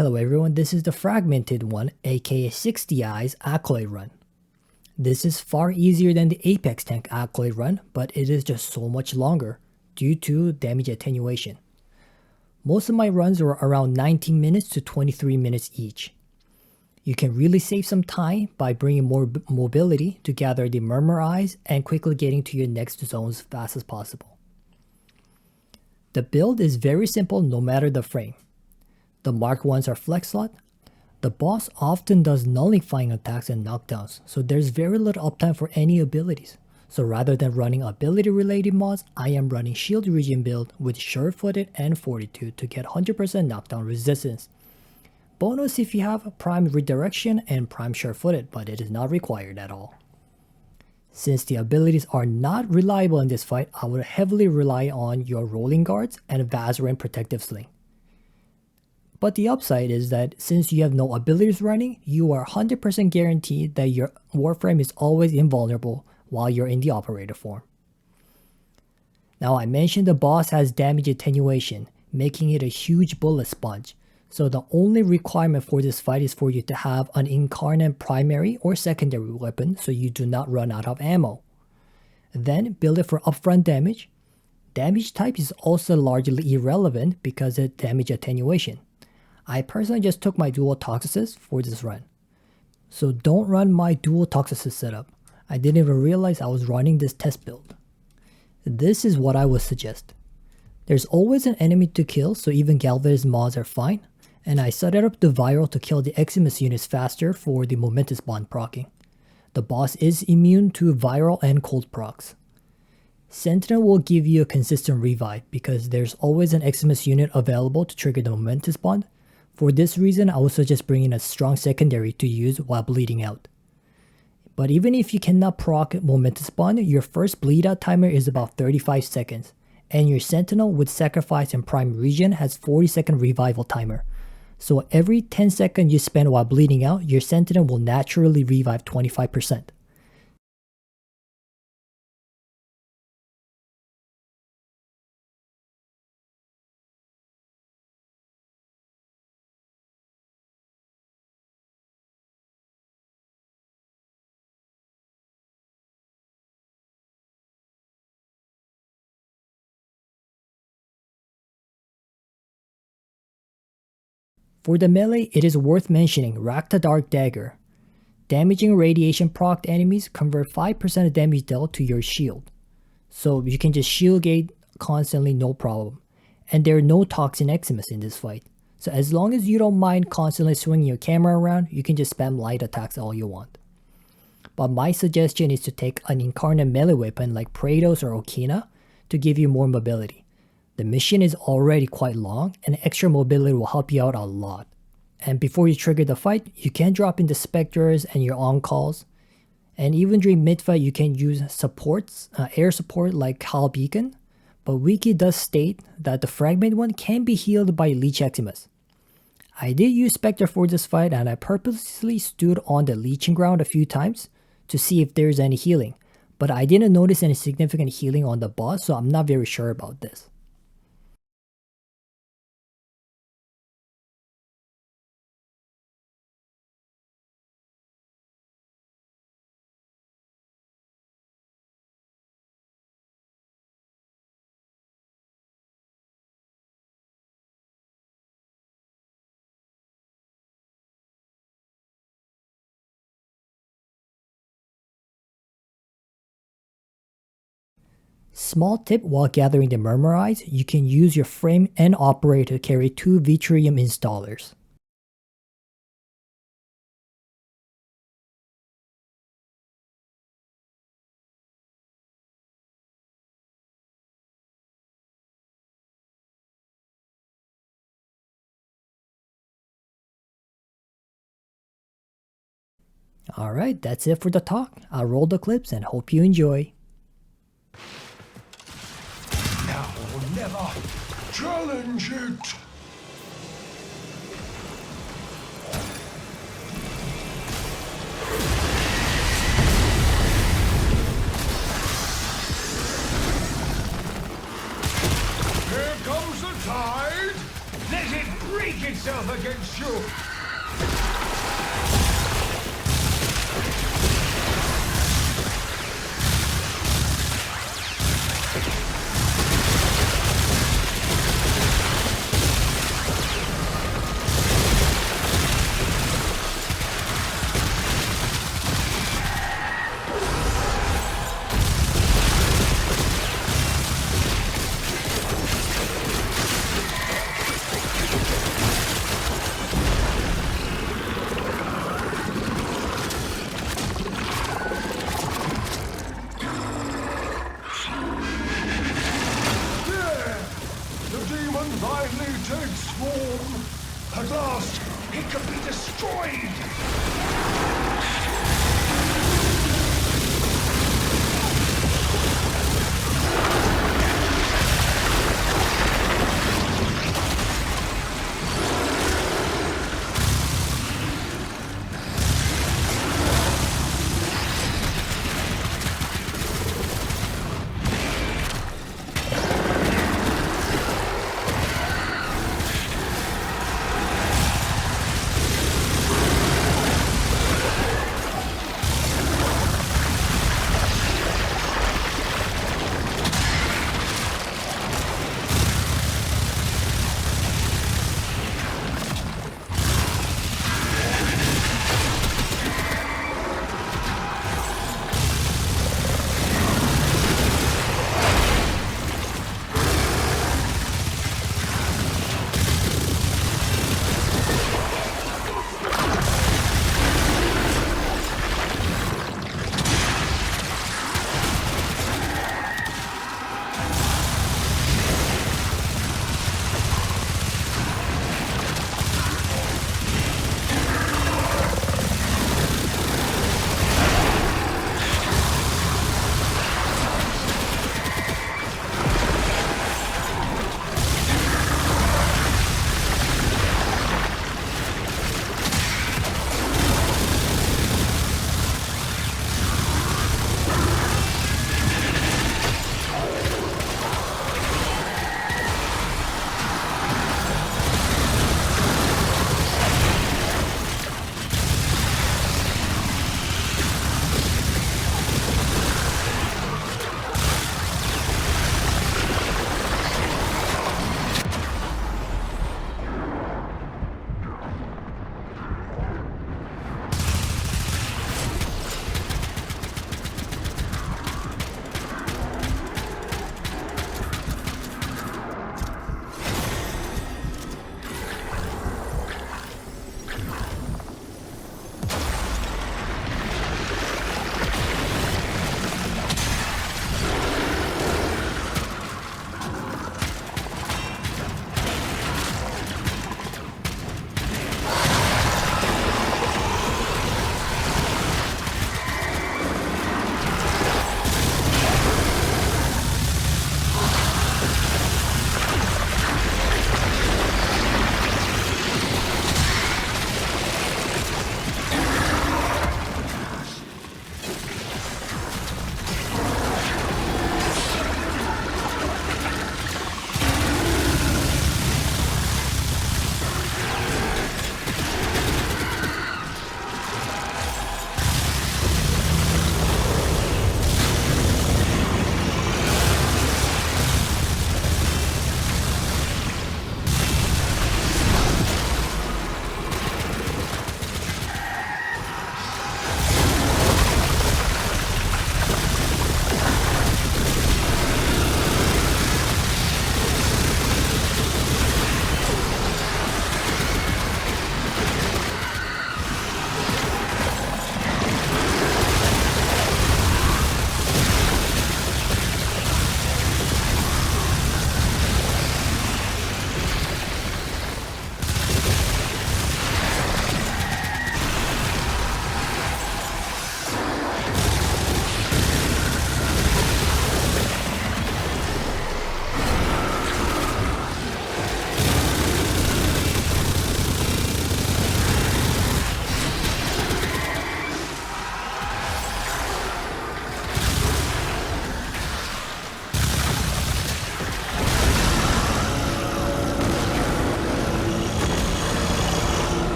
Hello everyone, this is the Fragmented one, aka 60i's Accolade run. This is far easier than the Apex tank Accolade run, but it is just so much longer due to damage attenuation. Most of my runs are around 19 minutes to 23 minutes each. You can really save some time by bringing more mobility to gather the murmur eyes and quickly getting to your next zone as fast as possible. The build is very simple no matter the frame. The Mark 1s are flex slot. The boss often does nullifying attacks and knockdowns, so there's very little uptime for any abilities. So rather than running ability related mods, I am running shield regen build with sure-footed and fortitude to get 100% knockdown resistance. Bonus if you have prime redirection and prime sure-footed, but it is not required at all. Since the abilities are not reliable in this fight, I would heavily rely on your rolling guards and Vazarin protective sling. But the upside is that since you have no abilities running, you are 100% guaranteed that your Warframe is always invulnerable while you're in the operator form. Now I mentioned the boss has damage attenuation, making it a huge bullet sponge, so the only requirement for this fight is for you to have an incarnate primary or secondary weapon so you do not run out of ammo. Then build it for upfront damage. Damage type is also largely irrelevant because of damage attenuation. I personally just took my dual toxicist for this run. So don't run my dual toxicist setup. I didn't even realize I was running this test build. This is what I would suggest. There's always an enemy to kill, so even galvanized mods are fine. And I set up the viral to kill the Eximus units faster for the momentous bond proccing. The boss is immune to viral and cold procs. Sentinel will give you a consistent revive because there's always an Eximus unit available to trigger the momentous bond. For this reason, I would suggest bringing a strong secondary to use while bleeding out. But even if you cannot proc momentous bond, your first bleed out timer is about 35 seconds, and your Sentinel with sacrifice and prime regen has 40-second revival timer. So every 10 seconds you spend while bleeding out, your Sentinel will naturally revive 25%. For the melee, it is worth mentioning Rakta Dark Dagger. Damaging radiation procced enemies convert 5% of damage dealt to your shield. So you can just shield gate constantly, no problem. And there are no Toxin Eximus in this fight. So as long as you don't mind constantly swinging your camera around, you can just spam light attacks all you want. But my suggestion is to take an incarnate melee weapon like Protea or Okina to give you more mobility. The mission is already quite long, and extra mobility will help you out a lot. And before you trigger the fight, you can drop in the Spectres and your on-calls. And even during mid-fight, you can use supports, air support like Hal Beacon. But Wiki does state that the Fragmented one can be healed by Leech Eximus. I did use Spectre for this fight, and I purposely stood on the leeching ground a few times to see if there's any healing. But I didn't notice any significant healing on the boss, so I'm not very sure about this. Small tip while gathering the murmur eyes, you can use your frame and operator to carry 2 Vitrium installers. Alright, that's it for the talk. I'll roll the clips and hope you enjoy. Now or never. Challenge it! Here comes the tide! Let it break itself against against you! Finally takes form. At last, it can be destroyed.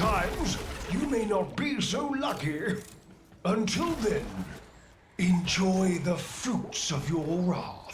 times, you may not be so lucky. Until then, enjoy the fruits of your wrath.